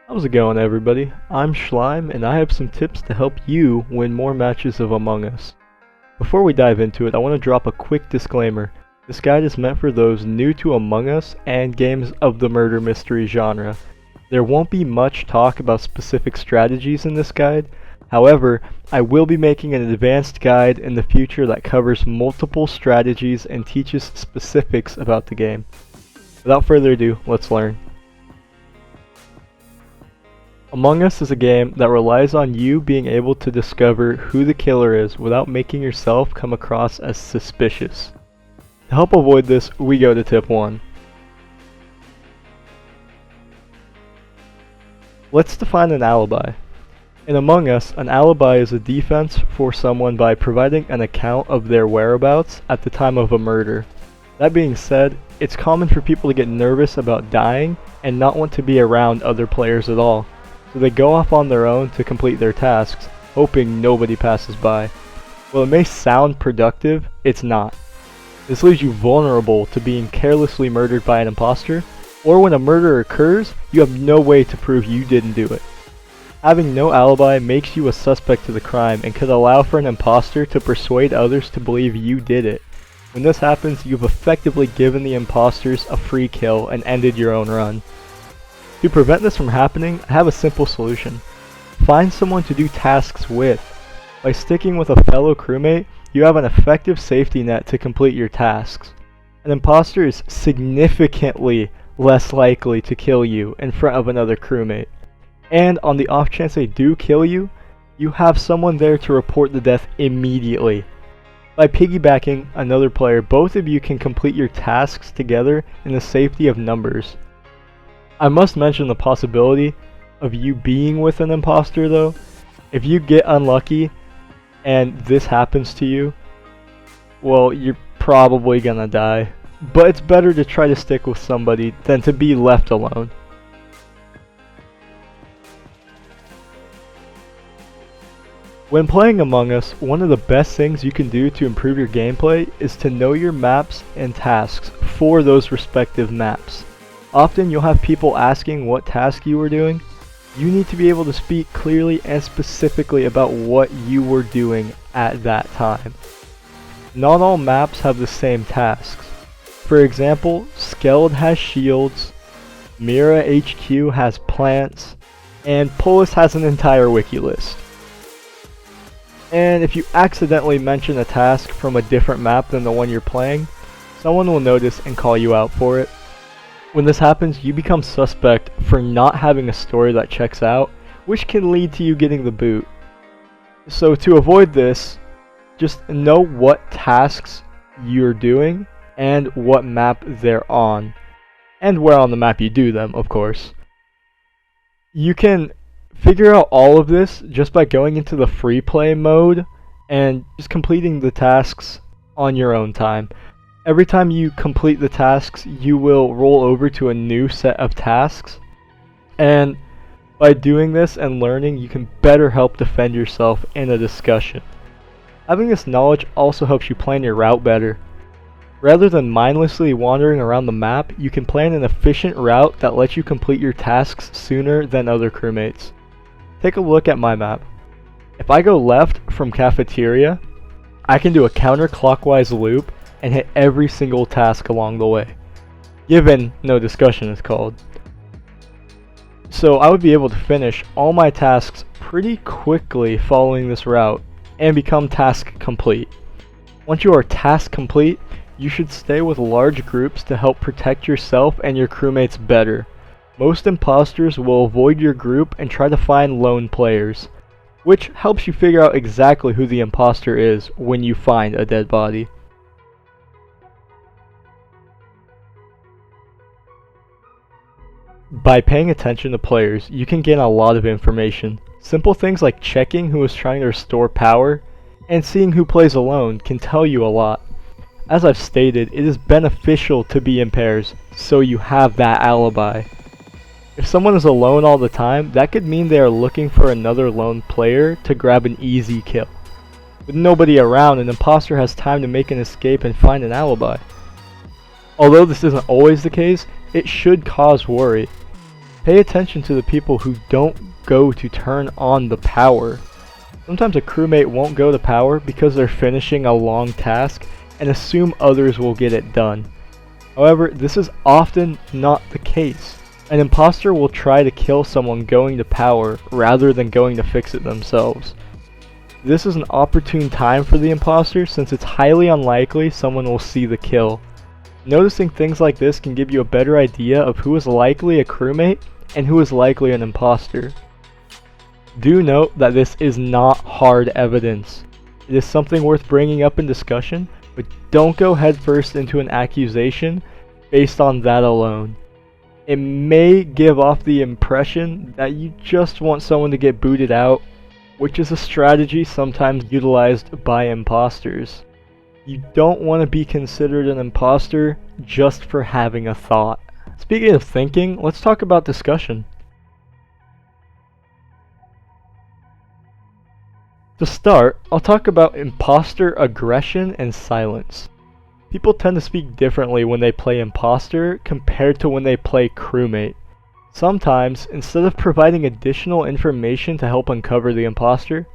How's it going, everybody? I'm Schleim, and I have some tips to help you win more matches of Among Us. Before we dive into it, I want to drop a quick disclaimer. This guide is meant for those new to Among Us and games of the murder mystery genre. There won't be much talk about specific strategies in this guide. However, I will be making an advanced guide in the future that covers multiple strategies and teaches specifics about the game. Without further ado, let's learn. Among Us is a game that relies on you being able to discover who the killer is without making yourself come across as suspicious. To help avoid this, we go to tip 1. Let's define an alibi. In Among Us, an alibi is a defense for someone by providing an account of their whereabouts at the time of a murder. That being said, it's common for people to get nervous about dying and not want to be around other players at all. So they go off on their own to complete their tasks, hoping nobody passes by. While it may sound productive, it's not. This leaves you vulnerable to being carelessly murdered by an imposter, or when a murder occurs, you have no way to prove you didn't do it. Having no alibi makes you a suspect to the crime and could allow for an imposter to persuade others to believe you did it. When this happens, you've effectively given the imposters a free kill and ended your own run. To prevent this from happening, I have a simple solution. Find someone to do tasks with. By sticking with a fellow crewmate, you have an effective safety net to complete your tasks. An imposter is significantly less likely to kill you in front of another crewmate. And on the off chance they do kill you, you have someone there to report the death immediately. By piggybacking another player, both of you can complete your tasks together in the safety of numbers. I must mention the possibility of you being with an imposter though. If you get unlucky and this happens to you, well, you're probably gonna die. But it's better to try to stick with somebody than to be left alone. When playing Among Us, one of the best things you can do to improve your gameplay is to know your maps and tasks for those respective maps. Often you'll have people asking what task you were doing. You need to be able to speak clearly and specifically about what you were doing at that time. Not all maps have the same tasks. For example, Skeld has shields, Mira HQ has plants, and Polis has an entire wiki list. And if you accidentally mention a task from a different map than the one you're playing, someone will notice and call you out for it. When this happens, you become suspect for not having a story that checks out, which can lead to you getting the boot. So to avoid this, just know what tasks you're doing and what map they're on, and where on the map you do them, of course. You can figure out all of this just by going into the free play mode and just completing the tasks on your own time. Every time you complete the tasks, you will roll over to a new set of tasks, and by doing this and learning, you can better help defend yourself in a discussion. Having this knowledge also helps you plan your route better. Rather than mindlessly wandering around the map, you can plan an efficient route that lets you complete your tasks sooner than other crewmates. Take a look at my map. If I go left from cafeteria, I can do a counterclockwise loop and hit every single task along the way, given no discussion is called. So I would be able to finish all my tasks pretty quickly following this route and become task complete. Once you are task complete, you should stay with large groups to help protect yourself and your crewmates better. Most imposters will avoid your group and try to find lone players, which helps you figure out exactly who the imposter is when you find a dead body. By paying attention to players, you can gain a lot of information. Simple things like checking who is trying to restore power and seeing who plays alone can tell you a lot. As I've stated, it is beneficial to be in pairs, so you have that alibi. If someone is alone all the time, that could mean they are looking for another lone player to grab an easy kill. With nobody around, an imposter has time to make an escape and find an alibi. Although this isn't always the case, it should cause worry. Pay attention to the people who don't go to turn on the power. Sometimes a crewmate won't go to power because they're finishing a long task and assume others will get it done. However, this is often not the case. An imposter will try to kill someone going to power rather than going to fix it themselves. This is an opportune time for the imposter since it's highly unlikely someone will see the kill. Noticing things like this can give you a better idea of who is likely a crewmate and who is likely an imposter. Do note that this is not hard evidence. It is something worth bringing up in discussion, but don't go headfirst into an accusation based on that alone. It may give off the impression that you just want someone to get booted out, which is a strategy sometimes utilized by imposters. You don't want to be considered an imposter just for having a thought. Speaking of thinking, let's talk about discussion. To start, I'll talk about imposter aggression and silence. People tend to speak differently when they play imposter compared to when they play crewmate. Sometimes, instead of providing additional information to help uncover the imposter,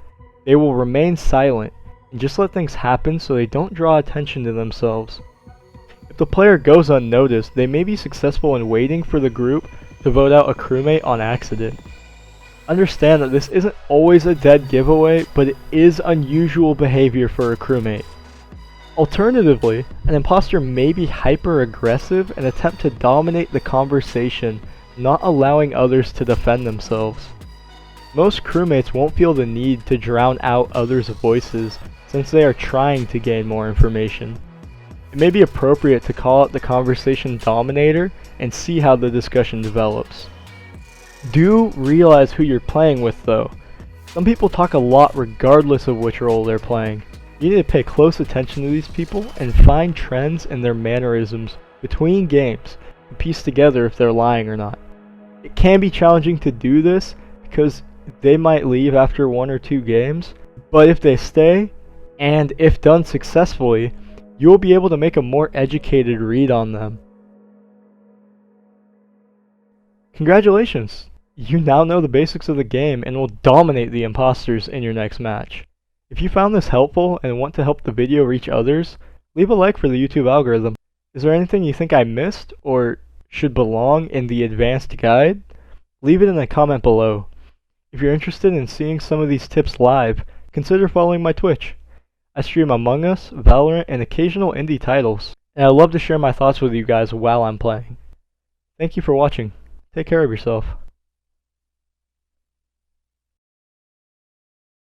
they will remain silent and just let things happen so they don't draw attention to themselves. If the player goes unnoticed, they may be successful in waiting for the group to vote out a crewmate on accident. Understand that this isn't always a dead giveaway, but it is unusual behavior for a crewmate. Alternatively, an imposter may be hyper-aggressive and attempt to dominate the conversation, not allowing others to defend themselves. Most crewmates won't feel the need to drown out others' voices since they are trying to gain more information. It may be appropriate to call out the conversation dominator and see how the discussion develops. Do realize who you're playing with though. Some people talk a lot regardless of which role they're playing. You need to pay close attention to these people and find trends in their mannerisms between games and piece together if they're lying or not. It can be challenging to do this because they might leave after 1 or 2 games, but if they stay, and if done successfully, you will be able to make a more educated read on them. Congratulations! You now know the basics of the game and will dominate the imposters in your next match. If you found this helpful and want to help the video reach others, leave a like for the YouTube algorithm. Is there anything you think I missed or should belong in the advanced guide? Leave it in a comment below. If you're interested in seeing some of these tips live, consider following my Twitch. I stream Among Us, Valorant, and occasional indie titles, and I love to share my thoughts with you guys while I'm playing. Thank you for watching. Take care of yourself.